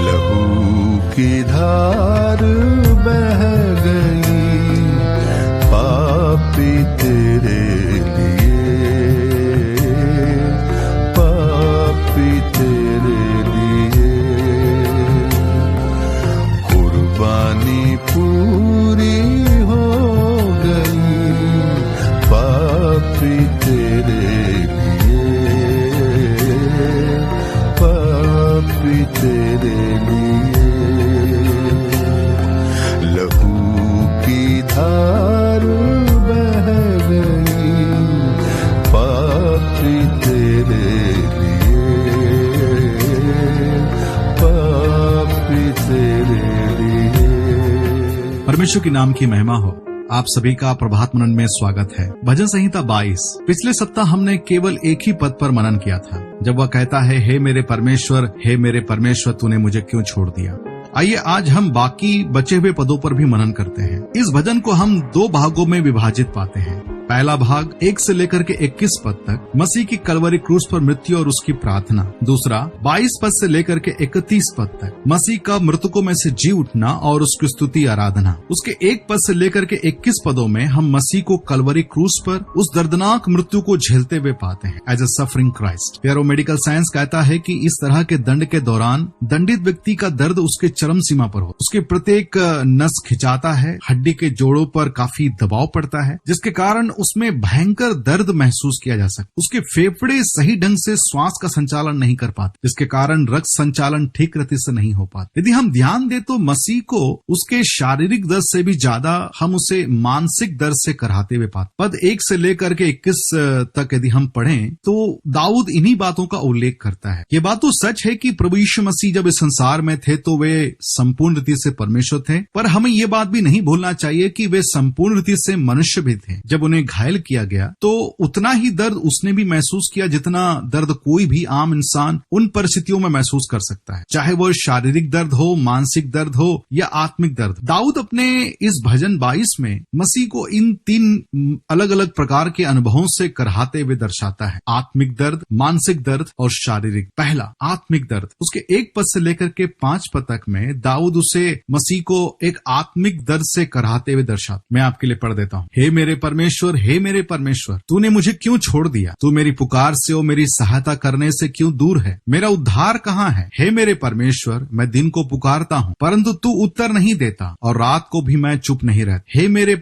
लहू की धार बह गई पापी तेरे लिए, पापी तेरे लिए। कुर्बानी पूरी हो गई पापी तेरे लिए, पापी तेरे लिए। लहू की धार बह गई पापी तेरे लिए, पापी तेरे लिए। परमेश्वर के नाम की महिमा हो। आप सभी का प्रभात मनन में स्वागत है। भजन संहिता 22। पिछले सप्ताह हमने केवल एक ही पद पर मनन किया था, जब वह कहता है, हे मेरे परमेश्वर तूने मुझे क्यों छोड़ दिया। आइए आज हम बाकी बचे हुए पदों पर भी मनन करते हैं। इस भजन को हम 2 भागों में विभाजित पाते हैं। पहला भाग 1 से लेकर के 21 पद तक मसीह की कलवरी क्रूस पर मृत्यु और उसकी प्रार्थना। दूसरा 22 पद से लेकर के 31 पद तक मसीह का मृतकों में से जी उठना और उसकी स्तुति आराधना। उसके 1 पद से लेकर के 21 पदों में हम मसीह को कलवरी क्रूस पर उस दर्दनाक मृत्यु को झेलते हुए पाते हैं, एज ए सफरिंग क्राइस्ट। प्यारो, मेडिकल साइंस कहता है कि इस तरह के दंड के दौरान दंडित व्यक्ति का दर्द उसके चरम सीमा पर हो। उसके प्रत्येक नस खिंचाता है, हड्डी के जोड़ों पर काफी दबाव पड़ता है, जिसके कारण उसमें भयंकर दर्द महसूस किया जा सकता। उसके फेफड़े सही ढंग से श्वास का संचालन नहीं कर पाते, जिसके कारण रक्त संचालन ठीक रीति से नहीं हो पाता। यदि हम ध्यान दें तो मसीह को उसके शारीरिक दर्द से भी ज्यादा हम उसे मानसिक दर्द से कराहते हुए पाते। पद 1 से लेकर के 21 तक यदि हम पढ़ें तो दाऊद इन्हीं बातों का उल्लेख करता है। ये बात तो सच है कि प्रभु यीशु मसीह जब इस संसार में थे तो वे संपूर्ण रीति से परमेश्वर थे, पर हमें ये बात भी नहीं भूलना चाहिए कि वे संपूर्ण रीति से मनुष्य भी थे। जब उन्हें घायल किया गया तो उतना ही दर्द उसने भी महसूस किया जितना दर्द कोई भी आम इंसान उन परिस्थितियों में महसूस कर सकता है, चाहे वो शारीरिक दर्द हो, मानसिक दर्द हो या आत्मिक दर्द। दाऊद अपने इस भजन 22 में मसीह को इन 3 अलग अलग प्रकार के अनुभवों से कराहते हुए दर्शाता है, आत्मिक दर्द, मानसिक दर्द और शारीरिक। पहला आत्मिक दर्द, उसके 1 पद से लेकर के 5 पद तक में दाऊद उसे मसीह को एक आत्मिक दर्द से कराहते हुए दर्शाता। मैं आपके लिए पढ़ देता हूँ। हे मेरे परमेश्वर तूने मुझे क्यों छोड़ दिया। तू मेरी पुकार से और मेरी सहायता करने से क्यों दूर है। मेरा उद्धार कहाँ है। हे मेरे परमेश्वर, मैं दिन को पुकारता हूँ परंतु तू उत्तर नहीं देता, और रात को भी मैं चुप नहीं रहता। हे मेरे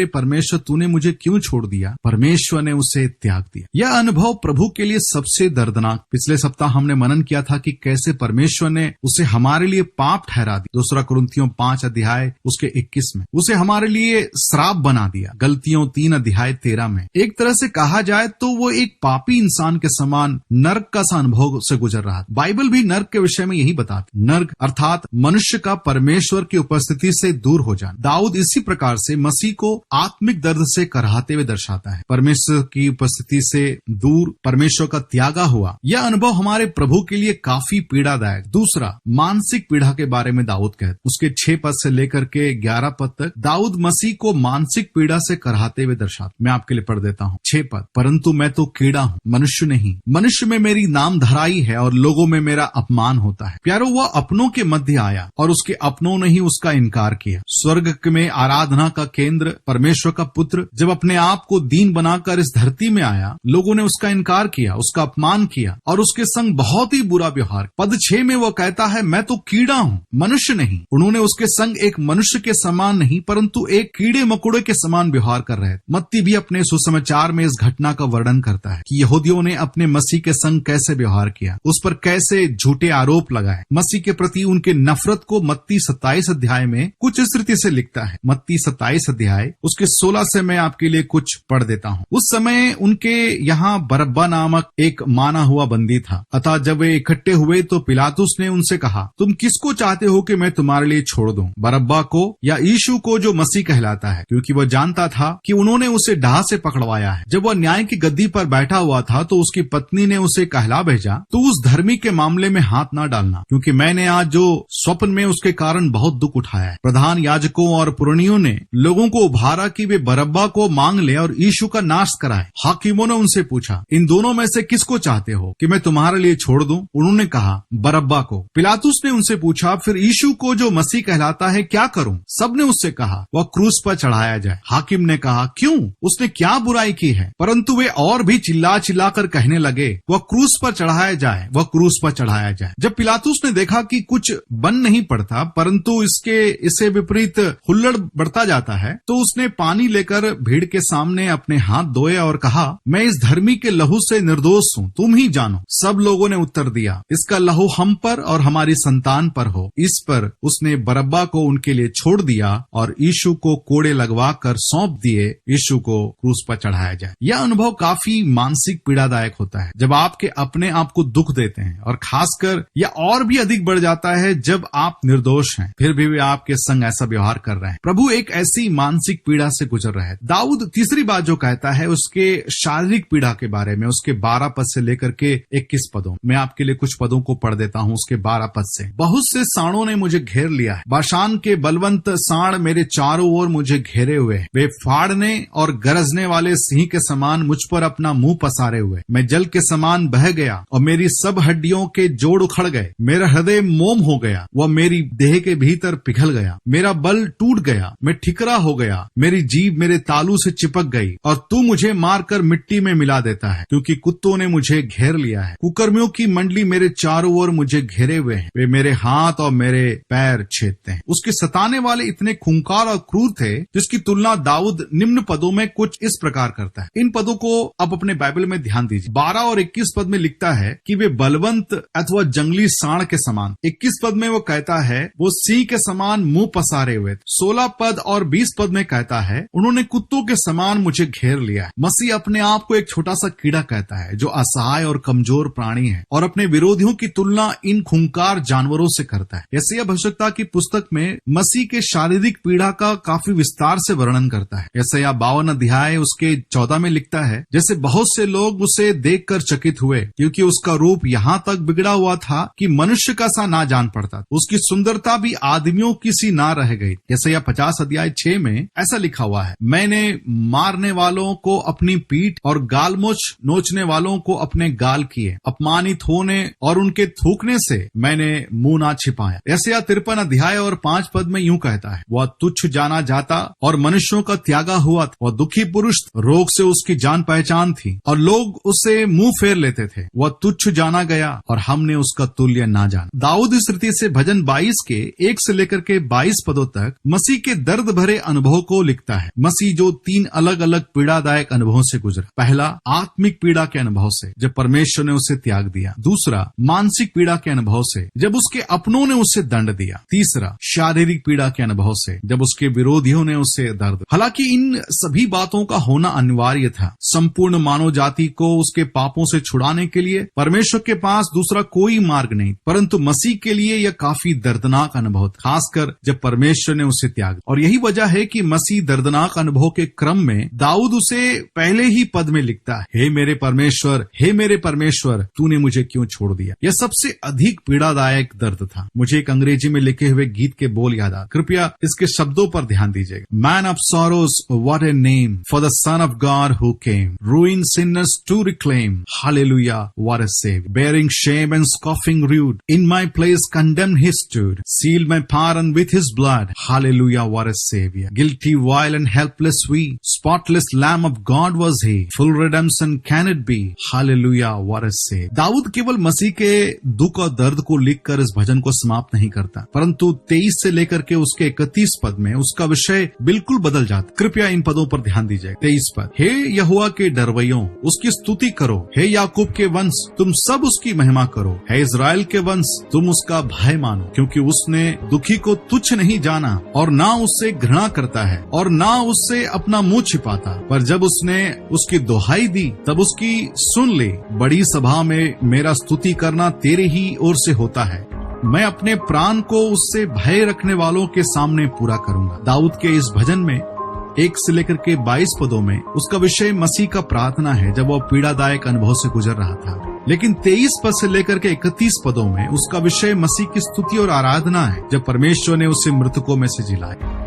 परमेश्वर तूने मुझे क्यों छोड़ दिया। परमेश्वर ने उसे त्याग दिया। यह अनुभव प्रभु के लिए सबसे दर्दनाक। पिछले सप्ताह हमने मनन किया था कि कैसे परमेश्वर ने उसे हमारे लिए पाप ठहरा दिया। 2 कुरिन्थियों 5 अध्याय उसके 21 में उसे हमारे लिए श्राप बना दिया। गलतियों 3 अध्याय 13 में एक तरह से कहा जाए तो वो एक पापी इंसान के समान नर्क का सा अनुभव से गुजर रहा था। बाइबल भी नर्क के विषय में यही बताती। नर्क अर्थात मनुष्य का परमेश्वर की उपस्थिति से दूर हो जाना। दाऊद इसी प्रकार से मसीह को आत्मिक दर्द से कराहते हुए दर्शाता है। परमेश्वर की उपस्थिति से दूर, परमेश्वर का त्यागा हुआ, यह अनुभव हमारे प्रभु के लिए काफी पीड़ादायक। दूसरा मानसिक पीड़ा के बारे में दाऊद कहते, उसके 6 पद से लेकर के 11 पद तक दाऊद मसीह को मानसिक पीड़ा से कराहते हुए दर्शाता। मैं आपके लिए पढ़ देता हूँ 6 पद। परंतु मैं तो कीड़ा हूँ, मनुष्य नहीं। मनुष्य में मेरी नाम धराई है और लोगों में मेरा अपमान होता है। प्यारो, वह अपनों के मध्य आया और उसके अपनों ने ही उसका इनकार किया। स्वर्ग में आराधना का केंद्र, परमेश्वर का पुत्र जब अपने आप को दीन बनाकर इस धरती में आया, लोगों ने उसका इनकार किया, उसका अपमान किया और उसके संग बहुत ही बुरा व्यवहार। पद 6 में वह कहता है, मैं तो कीड़ा हूँ, मनुष्य नहीं। उन्होंने उसके संग एक मनुष्य के समान नहीं परंतु एक कीड़े मकोड़े के समान व्यवहार कर रहे थे। मत्ती भी अपने सुसमाचार में इस घटना का वर्णन करता है कि यहूदियों ने अपने मसीह के संग कैसे व्यवहार किया, उस पर कैसे झूठे आरोप लगाए। मसीह के प्रति उनके नफरत को मत्ती 27 अध्याय में कुछ इस रीति से लिखता है। मत्ती 27 अध्याय उसके 16 से मैं आपके लिए कुछ पढ़ देता हूँ। उस समय उनके यहाँ बरअब्बा नामक एक माना हुआ बंदी था। अतः जब वे इकट्ठे हुए तो पिलातुस ने उनसे कहा, तुम किसको चाहते हो कि मैं तुम्हारे लिए छोड़ दूं, बरअब्बा को या यीशु को जो मसीह कहलाता है, क्योंकि वह जानता था कि उन्होंने उसे डाह से पकड़वाया है। जब वह न्याय की गद्दी पर बैठा हुआ था तो उसकी पत्नी ने उसे कहला भेजा, तो उस धर्मी के मामले में हाथ ना डालना, क्योंकि मैंने आज जो स्वप्न में उसके कारण बहुत दुख उठाया है। प्रधान याजकों और पुरनियों ने लोगों को उभारा कि वे बरब्बा को मांग ले और यीशु का नाश कराए। हाकिमों ने उनसे पूछा, इन दोनों में से किसको चाहते हो कि मैं तुम्हारे लिए छोड़ दूं? उन्होंने कहा, बरब्बा को। पिलातुस ने उनसे पूछा, फिर यीशु को जो मसीह कहलाता है क्या करूं? सबने उससे कहा, वह क्रूस पर चढ़ाया जाए। हाकिम ने कहा, क्यों? उसने क्या बुराई की है? परंतु वे और भी चिल्ला चिल्ला कर कहने लगे, वह क्रूस पर चढ़ाया जाए, वह क्रूस पर चढ़ाया जाए। जब पिलातुस ने देखा कि कुछ बन नहीं पड़ता परंतु इससे विपरीत हुल्लड़ बढ़ता जाता है, तो उसने पानी लेकर भीड़ के सामने अपने हाथ धोए और कहा, मैं इस धर्मी के लहू से निर्दोष हूँ, तुम ही जानो। सब लोगों ने उत्तर दिया, इसका लहू हम पर और हमारी संतान पर हो। इस पर उसने बरब्बा को उनके लिए छोड़ दिया और यीशु को कोड़े लगवा कर सौंप दिए, यीशु को क्रूस पर चढ़ाया जाए। यह अनुभव काफी मानसिक पीड़ादायक होता है जब आपके अपने आप को दुख देते हैं, और खासकर यह और भी अधिक बढ़ जाता है जब आप निर्दोष हैं, फिर भी वे आपके संग ऐसा व्यवहार कर रहे हैं। प्रभु एक ऐसी मानसिक पीड़ा से गुजर रहे हैं। दाऊद तीसरी बात जो कहता है उसके शारीरिक पीड़ा के बारे में, उसके 12 पद से लेकर के 21 पदों। मैं आपके लिए कुछ पदों को पढ़ देता हूँ उसके 12 पद से। बहुत से सांडों ने मुझे घेर लिया है, बाशान के बलवंत सांड मेरे चारों ओर मुझे घेरे हुए हैं। वे फाड़ने और गरजने वाले सिंह के समान मुझ पर अपना मुंह पसारे हुए। मैं जल के समान बह गया और मेरी सब हड्डियों के जोड़ उखड़ गए। मेरा हृदय मोम हो गया, वह मेरी देह के भीतर पिघल गया। मेरा बल टूट गया, मैं ठिकरा हो गया। मेरी जीभ मेरे तालू से चिपक गई और तू मुझे मारकर मिट्टी में मिला देता है, क्योंकि कुत्तों ने मुझे घेर लिया है। कुकर्मियों की मंडली मेरे चारों ओर मुझे घेरे हुए हैं। वे मेरे हाथ और मेरे पैर छेदते हैं। उसके सताने वाले इतने खूंखार और क्रूर थे जिसकी तुलना दाऊद निम्न पदों में कुछ इस प्रकार करता है। इन पदों को आप अपने बाइबल में ध्यान दीजिए। 12 और 21 पद में लिखता है कि वे बलवंत अथवा जंगली सांड के समान। 21 पद में वो कहता है वो सिंह के समान मुंह पसारे हुए। 16 पद और 20 पद में कहता है उन्होंने कुत्तों के समान मुझे घेर लिया है। मसीह अपने आप को एक छोटा सा कीड़ा कहता है जो असहाय और कमजोर प्राणी है और अपने विरोधियों की तुलना इन खूंखार जानवरों से करता है। यशायाह भविष्यवक्ता की पुस्तक में मसीह के शारीरिक पीड़ा का काफी विस्तार से वर्णन करता है। यशायाह 52 अध्याय उसके 14 में लिखता है, जैसे बहुत से लोग उसे देखकर चकित हुए, क्योंकि उसका रूप यहाँ तक बिगड़ा हुआ था कि मनुष्य का सा ना जान पड़ता। उसकी सुंदरता भी आदमियों की सी ना रह गई। यशायाह 50 अध्याय 6 में ऐसा लिखा हुआ है, मैंने मारने वालों को अपनी पीठ और गालमोछ नोचने वालों को अपने गाल किए। अपमानित होने और उनके थूकने से मैंने मुंह ना छिपाया। यशायाह 53 अध्याय और 5 पद में यूं कहता है, वह तुच्छ जाना जाता और मनुष्यों का त्यागा हुआ था। वह दुखी पुरुष, रोग से उसकी जान पहचान थी और लोग उसे मुंह फेर लेते थे। वह तुच्छ जाना गया और हमने उसका तुल्य ना जाना। दाऊद इस रीति से भजन 22 के 1 से लेकर के 22 पदों तक मसीह के दर्द भरे अनुभव को लिखता है। मसीह जो 3 अलग अलग पीड़ादायक अनुभवों से गुजरा। पहला, आत्मिक पीड़ा के अनुभव से, जब परमेश्वर ने उसे त्याग दिया। दूसरा, मानसिक पीड़ा के अनुभव से, जब उसके अपनों ने उसे दंड दिया। तीसरा, शारीरिक पीड़ा के अनुभव से, जब उसके विरोधियों ने उसे दर्द। हालांकि इन सभी बातों का होना अनिवार्य था। संपूर्ण मानव जाति को उसके पापों से छुड़ाने के लिए परमेश्वर के पास दूसरा कोई मार्ग नहीं, परंतु मसीह के लिए यह काफी दर्दनाक अनुभव, खासकर जब परमेश्वर ने उसे त्याग। और यही वजह है कि मसीह दर्दनाक अनुभव के क्रम में दाऊद उसे पहले ही पद में लिखता है, हे मेरे परमेश्वर, तूने मुझे क्यों छोड़ दिया। यह सबसे अधिक पीड़ादायक दर्द था। मुझे एक अंग्रेजी में लिखे हुए गीत के बोल याद आ, कृपया इसके शब्दों पर ध्यान दीजिएगा। Man of sorrows, what a name for the son of God who came, ruined sinners to reclaim, hallelujah, what a save, bearing shame and scoffing rude, in my place condemned he stood, sealed my pardon with his blood, hallelujah, what a savior, guilty, vile and helpless we, spotless lamb of God was he, full redemption can it be, hallelujah, what a save। दाऊद केवल मसीह के दुख और दर्द को लिखकर इस भजन को समाप्त नहीं करता, परंतु 23 से लेकर के उसके 31 पद में उसका विषय बिल्कुल बदल जाता। कृपया इन पदों पर ध्यान दीजिए। 23 पद, हे यहोवा के डरवैयों उसकी स्तुति करो, हे याकूब के वंश तुम सब उसकी महिमा करो, हे इज़राइल के वंश तुम उसका भय मानो, क्योंकि उसने दुखी को तुच्छ नहीं जाना और ना उससे घृणा करता है और ना उससे अपना मुंह छिपाता, पर जब उसने उसकी दुहाई दी तब उसकी सुन ली। बड़ी सभा में मेरा स्तुति करना तेरे ही ओर से होता है, मैं अपने प्राण को उससे भय रखने वालों के सामने पूरा करूंगा। दाऊद के इस भजन में 1 से लेकर के 22 पदों में उसका विषय मसीह का प्रार्थना है जब वह पीड़ादायक अनुभव से गुजर रहा था। लेकिन 23 पद से लेकर के 31 पदों में उसका विषय मसीह की स्तुति और आराधना है जब परमेश्वर ने उसे मृतकों में से जिलाया।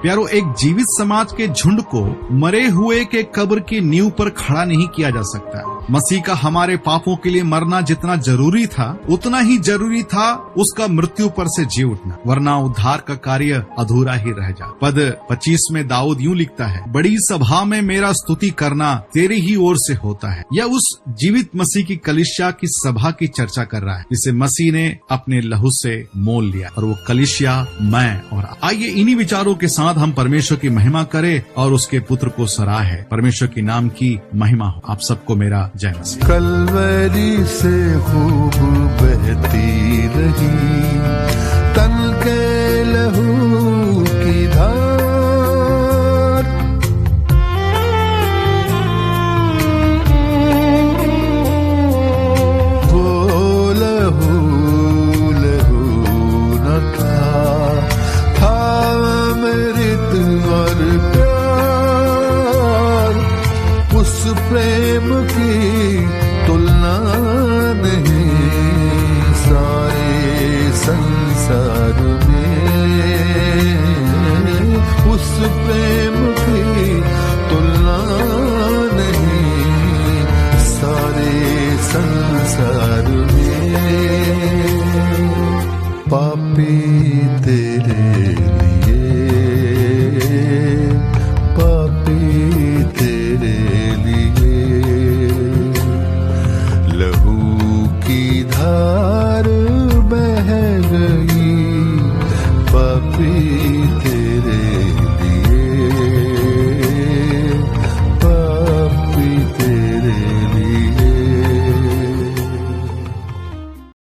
प्यारो, एक जीवित समाज के झुंड को मरे हुए के कब्र की नींव पर खड़ा नहीं किया जा सकता। मसीह का हमारे पापों के लिए मरना जितना जरूरी था उतना ही जरूरी था उसका मृत्यु पर से जी उठना, वरना उद्धार का कार्य अधूरा ही रह जाता। पद 25 में दाऊद यूं लिखता है, बड़ी सभा में मेरा स्तुति करना तेरी ही ओर से होता है। यह उस जीवित मसीह की कलीसिया की सभा की चर्चा कर रहा है जिसे मसीह ने अपने लहू से मोल लिया, और वो कलीसिया मैं और आप। आइए इन्हीं विचारों के साथ हम परमेश्वर की महिमा करें और उसके पुत्र को सराहे। परमेश्वर की नाम की महिमा हो। आप सबको मेरा जय मसीह। कलवरी से खूब बहती रही तन के लहू की धार, वो लहू न था अमृत और प्यार, उस प्रेम की तुलना नहीं सारे संसार में, उस प्रेम की तुलना नहीं सारे संसार में। पापी तेरे लिए